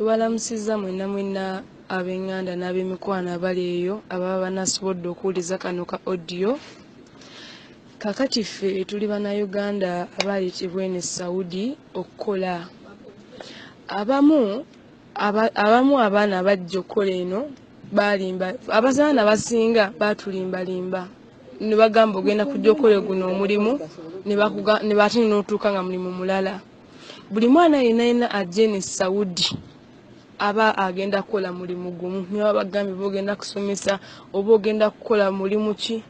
Tubalamusizza mwenna ab'enganda n'ab'emikwano abali eyo ababa banasobodde okuwuliza kano ka audio. Kakati ffe tuli Bannayuganda abayitibwa eno Saudi okukola. Abamu abaana abajja okukola eno balimba, abazaana basinga batulimbalimba ne bagamba ogenda kujja okukola guno omulimu ne batini n'otuuka nga mulimu mulala. Buli mwana yenna ajja eno Saudi aba agenda kukola mulimu gumu. Niba bagambye bogenda kusomesa oba ogenda kukola mulimu ki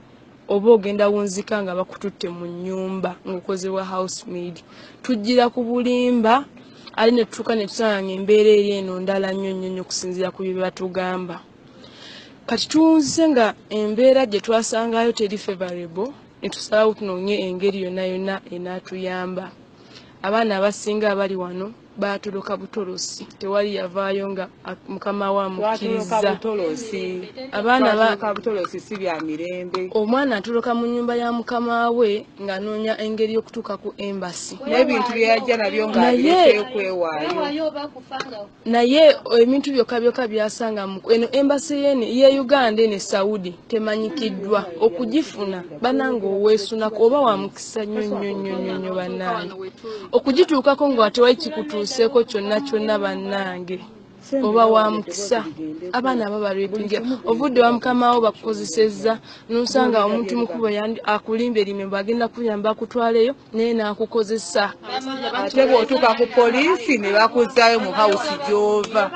oba ogenda wunzika nga bakututte mu nnyumba ng'okozebwa housemaid. Tujjira ku bulimba ali ne tutuuka ne tusanga embeera eri eno ndala nnyo okusinziira ku bye batugamba. Kati tuwunzise nga embeera gye twasangayo teri favorable ne tusalawo tunoonye engeri yonna enaatuyamba. Abaana abasinga abali wano batoloka butolosi, tewali yavaayo nga mukama wa mukkiriza. Abaana butolosi si bya mirembe. Omwana atoloka mu nnyumba ya mukama we ng'anoonya engeri y'okutuuka ku embassy. N'ebintu bye yajja nabyo ng'abireseeyo kwewaayo. Naye ebintu byokka byasanga eno embassy ye Uganda ne Saudi temanyikiddwa. Okugifuna bananga oweesunako oba wa mukisa nnyo bannange. Okugituukako nga tewali kikutuuseeko kyonna bannange oba wa mukisa. Abaana babalwepingira ovudde wa mukama wo bakukozesezza n'osanga omuntu mukubo akulimba erimembo agenda kuyamba akutwaleyo naye n'akukozesa. Ate bw'otuuka ku poliisi ne bakuzzaayo mu house gy'ova.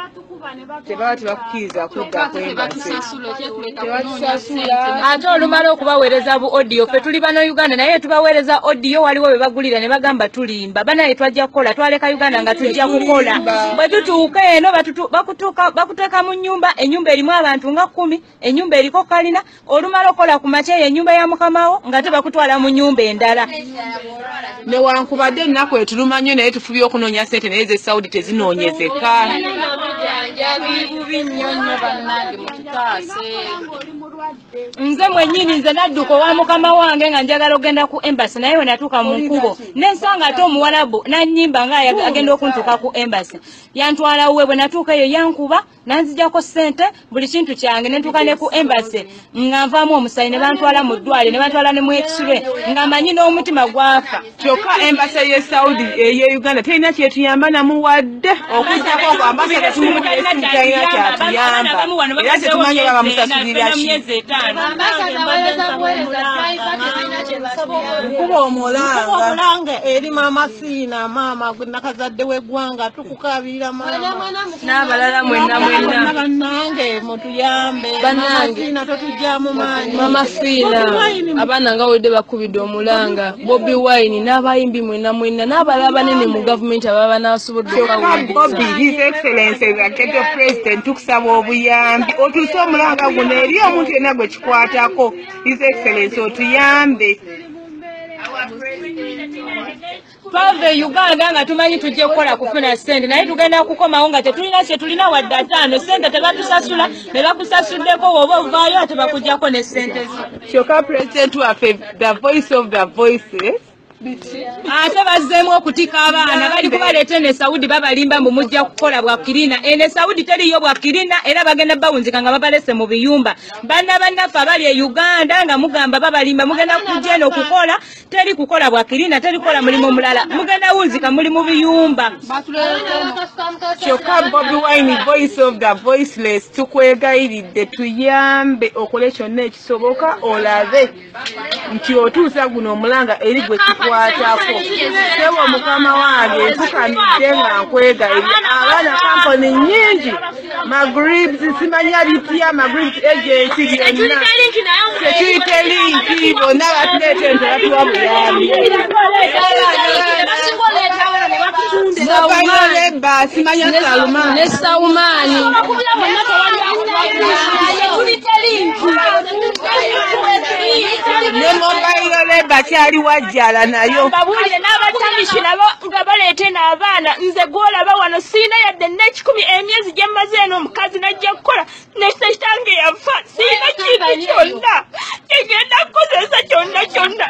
Tebaba tebakukkiriza kudda kwembase. Ate olumala okubaweereza bu audio ffe tuli bano Uganda naye tubaweereza audio waliwo be bagulira ne bagamba tulimba. Banaye twajja kukola twaleka Uganda nga tujja kukola. Bwe tutuuka eno bakuteeka mu nnyumba, ennyumba erimu abantu nga 10, ennyumba eriko kalina, olumala okola ku makya ennyumba ya mukamawo nga tebakutwala mu nnyumba endala. Newankubadde ennaku etuluma nnyo naye tufubye okunoonya ssente naye ze Saudi tezinoonyezeka. Nze mwennyini nze nadduka owa mukama wange nga njagala ogenda ku embassy naye we natuuka mu nkubo n'ensanga ate omuwalabu n'annyimba nga agenda okuntuuka ku embassy. Yantwala we bwe natuuka eyo yankuba nanzijjako ssente buli kintu kyange ne ntuuka ne ku embassy nga nvaamu omusayi ne bantwala mu ddwaliro ne bantwala ne mu x-ray nga manyi n'omutima gwafa. Kyokka embassy ye Saudi eye Uganda terina kyetuyamba namuwadde okuzzako ambassador tumulira ekitayina kyatuyamba era tetumanyi oba bamusasulira ki. Nkuba omulanga eri Maama Fiina maama gwe nakazadde w'eggwanga tukukabirira maama n'abalala mwenna bannange mutuyambe. Maama Fiina totujjaamu maanyi. Maama Fiina abaana nga wedde bakubidde omulanga Bobi Wine n'abayimbi mwenna n'abalala banene mu gavumenti ababa banaasobodde okawuliriza. Bobby His Excellency Ghetto President tukusaba obuyambi otuuse omulanga guno eri omuntu yenna gwe kikwatako. His Excellency otuyambe. Twave Uganda nga tumanyi tujje kukola kufuna ssente naye tugenda kukomawo nga tetulina kye tulina wadde ataano ssente tebatusasula ne bakusasuddeko woba ovaayo ate bakuggyako ne ssente zo. Kyokka President waffe the voice of the voiceless ate bazzeemu okutika abaana bali kubaleeta ne Saudi babalimba mbu mujja kukola bwa kirina. Ene Saudi teriyo bwa kirina era bagenda bawunzika nga babalese mu biyumba. Bannaffe abali e Uganda nga mugamba babalimba mugenda kujja eno okukola teri kukola bwa kirina teri kukola mulimu mulala mugenda wunzika muli mu biyumba. Kyokka Bobi Wine voice of the voiceless tukwegayiridde tuyambe okole kyonna ekisoboka olabe nti otuusa guno omulanga eri gwe kikwatako. Sebo mukama wange ntukamidde nga nkwegayirira abaana kampani nnyingi Magribs simanya bitya Magribs agency byonna security link bonna batuleeta ente batuwa buyambi. Leba simanya Salman ne Saumani ne mobile leba kyali wajjala nayo babulire n'abatamishi nabo nga baleete n'abaana nze gwolaba wano siina yadde n'ekikumi emyezi gye mmaze eno omukazi najja kukola ne sekitange yafa siina kintu kyonna egenda kukozesa kyonna bonna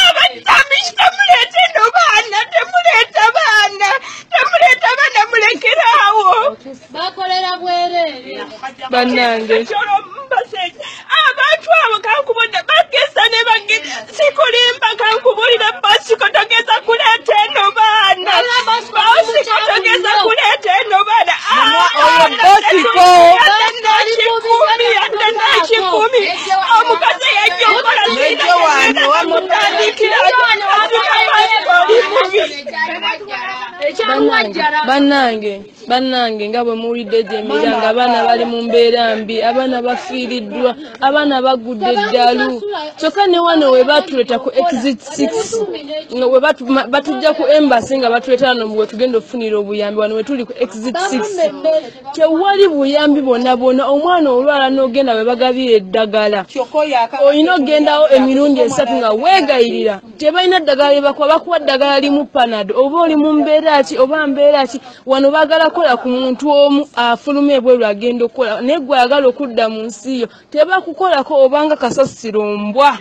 abatamishi temuleete no baana temuleeta baana bannange abantu abo kankubudde bagesa ne bagenda sikulimba kankubulira basiko togeza kuleeta eno baana basiko togeza kuleeta eno baana oyo basiko kikumi omukazi yajjokola wamutandikira bannange nga bwe muwulidde gyemiranga abaana bali mu mbeera mbi abaana bafiiriddwa abaana bagudde eddalu kyokka ne wano we batuleeta ku exit 6 we batujja ku embassy nga batuleeta wano bwe tugenda okufunira obuyambi wano we tuli ku exit 6 tewali buyambi bwonna bwonna omwana olwala n'ogenda we bagabira eddagala olina ogendawo emirundi 3 nga weegayirira tebalina ddagala lyebakuwa bakuwa ddagala limu panado oba oli mu mbeera ki oba mbeera ki wano baagala kukola ku muntu omu afuluma ebweru agenda okukola naye gwe ayagala okudda mu nsi yo tebakukolako obanga kasasiro mbwa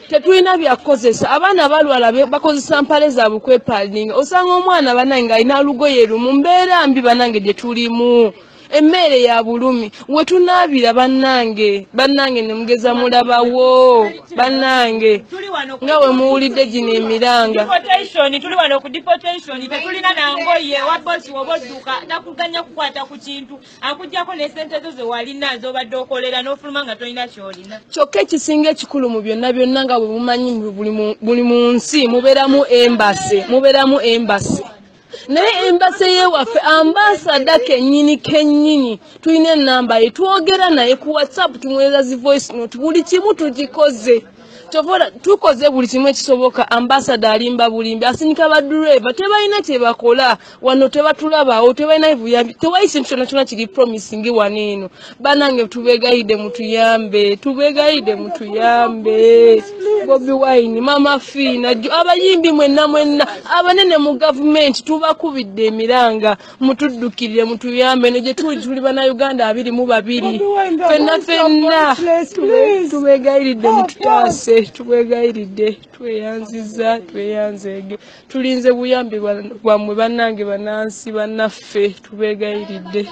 tetulina byakukozesa abaana balwala bakozesa mpale zaabwe kwepaalinga osanga omwana bannange alina lugoye lumu mbeera mbi bannange gye tulimu emmere ya bulumi we tunaabira bannange ne mugeza mulabawo bannange nga we muwulidde gino emiranga tuli wano ku deportation tetulina nangoye wa bosi wobodduka nakuganya kukwata ku kintu akujjako ne sente zo ze walina zobadde okolera n'ofuluma nga tolina kyolina kyokka ekisinga ekikulu mu byonna byonna nga bwe mumanyi buli mu nsi mubeeramu embasi naye embase yewaffe ambasada kennyini tulina enamba ye twogera naye ku WhatsApp tumuweereza zi voice note buli kimu tugikoze tukoze buli kimu ekisoboka ambasada alimba bulimbi asinika badureva tebalina kyebakola wano tebatulabawo tebalina buyambi tewali kintu kyonna kiri promising wano eno bannange tubegayidde mutuyambe Bobi Wine Mama Fina abayimbi mwenna abanene mu government tubakubidde emiranga mutuddukirire mutuyambe ne gye tuli bana Uganda 22 fenna tubegayiridde mututaase tubegayiridde tweyanzege tulinze buyambi bwammwe bannange bannansi bannaffe tubegayiridde